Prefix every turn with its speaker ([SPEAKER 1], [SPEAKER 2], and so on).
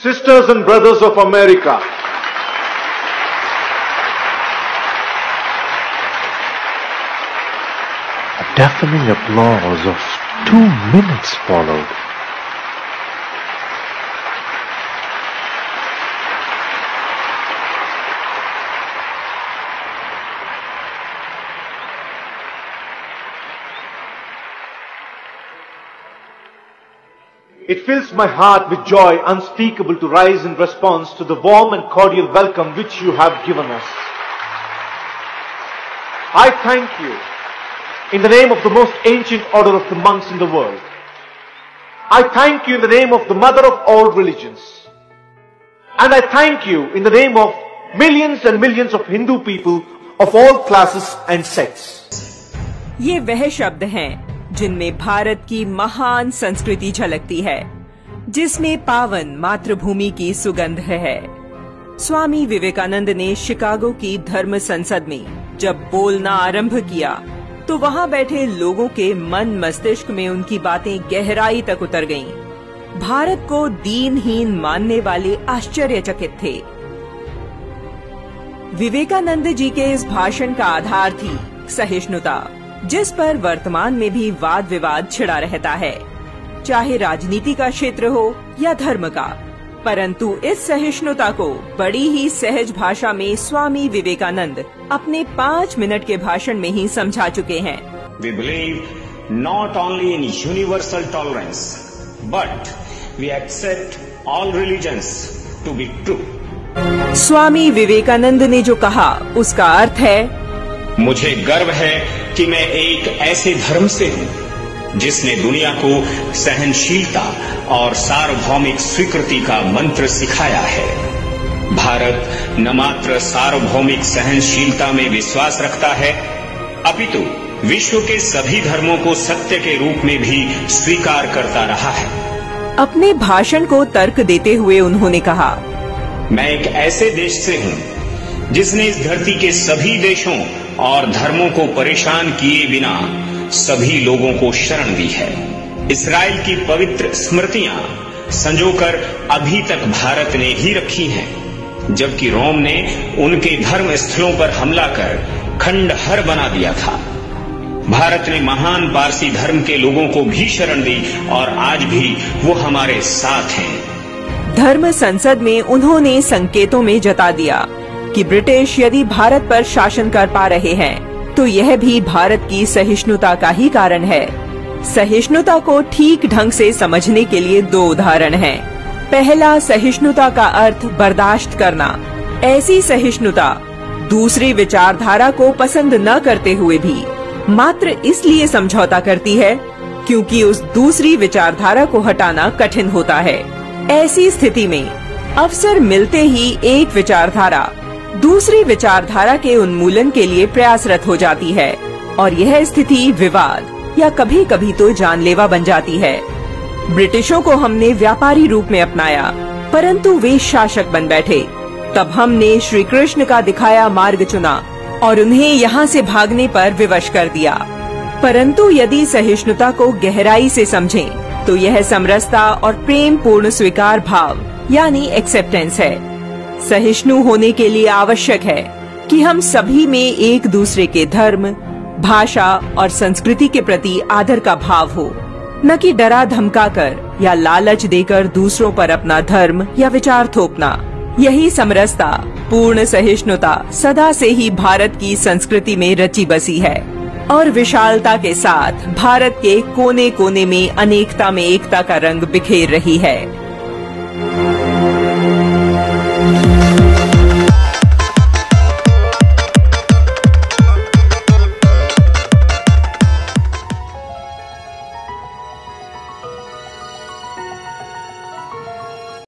[SPEAKER 1] sisters and brothers of America,
[SPEAKER 2] a deafening applause of 2 minutes followed.
[SPEAKER 1] it fills my heart with joy unspeakable to rise in response to the warm and cordial welcome which you have given us. I thank you in the name of the most ancient order of the monks in the world. I thank you in the name of the mother of all religions. And I thank you in the name of millions and millions of Hindu people of all classes and sects.
[SPEAKER 3] ये वह शब्द हैं जिनमें भारत की महान संस्कृति झलकती है, जिसमें पावन मातृभूमि की सुगंध है। स्वामी विवेकानंद ने शिकागो की धर्म संसद में जब बोलना आरंभ किया तो वहां बैठे लोगों के मन मस्तिष्क में उनकी बातें गहराई तक उतर गईं। भारत को दीनहीन मानने वाले आश्चर्यचकित थे। विवेकानंद जी के इस भाषण का आधार थी सहिष्णुता, जिस पर वर्तमान में भी वाद विवाद छिड़ा रहता है, चाहे राजनीति का क्षेत्र हो या धर्म का। परंतु इस सहिष्णुता को बड़ी ही सहज भाषा में स्वामी विवेकानंद अपने 5 मिनट के भाषण में ही समझा चुके हैं।
[SPEAKER 4] We believe not only in universal tolerance, but we accept all religions to be true.
[SPEAKER 3] Swami Vivekananda ने जो कहा उसका अर्थ है,
[SPEAKER 4] मुझे गर्व है कि मैं एक ऐसे धर्म से हूँ जिसने दुनिया को सहनशीलता और सार्वभौमिक स्वीकृति का मंत्र सिखाया है। भारत न मात्र सार्वभौमिक सहनशीलता में विश्वास रखता है, अपितु विश्व के सभी धर्मों को सत्य के रूप में भी स्वीकार करता रहा है।
[SPEAKER 3] अपने भाषण को तर्क देते हुए उन्होंने कहा,
[SPEAKER 4] मैं एक ऐसे देश से हूँ जिसने इस धरती के सभी देशों और धर्मों को परेशान किए बिना सभी लोगों को शरण दी है। इस्राएल की पवित्र स्मृतियां संजोकर अभी तक भारत ने ही रखी हैं, जबकि रोम ने उनके धर्म स्थलों पर हमला कर खंडहर बना दिया था। भारत ने महान पारसी धर्म के लोगों को भी शरण दी और आज भी वो हमारे साथ हैं।
[SPEAKER 3] धर्म संसद में उन्होंने संकेतों में जता दिया कि ब्रिटिश यदि भारत पर शासन कर पा रहे हैं तो यह भी भारत की सहिष्णुता का ही कारण है। सहिष्णुता को ठीक ढंग से समझने के लिए 2 उदाहरण हैं। पहला, सहिष्णुता का अर्थ बर्दाश्त करना। ऐसी सहिष्णुता दूसरी विचारधारा को पसंद न करते हुए भी मात्र इसलिए समझौता करती है क्योंकि उस दूसरी विचारधारा को हटाना कठिन होता है। ऐसी स्थिति में अवसर मिलते ही एक विचारधारा दूसरी विचारधारा के उन्मूलन के लिए प्रयासरत हो जाती है और यह स्थिति विवाद या कभी कभी तो जानलेवा बन जाती है। ब्रिटिशों को हमने व्यापारी रूप में अपनाया, परंतु वे शासक बन बैठे। तब हमने श्री कृष्ण का दिखाया मार्ग चुना और उन्हें यहाँ से भागने पर विवश कर दिया। परंतु यदि सहिष्णुता को गहराई से समझें तो यह समरसता और प्रेम पूर्ण स्वीकार भाव यानी एक्सेप्टेंस है। सहिष्णु होने के लिए आवश्यक है कि हम सभी में एक दूसरे के धर्म, भाषा और संस्कृति के प्रति आदर का भाव हो, न कि डरा धमकाकर या लालच देकर दूसरों पर अपना धर्म या विचार थोपना। यही समरसता, पूर्ण सहिष्णुता सदा से ही भारत की संस्कृति में रची बसी है और विशालता के साथ भारत के कोने कोने में अनेकता में एकता का रंग बिखेर रही है।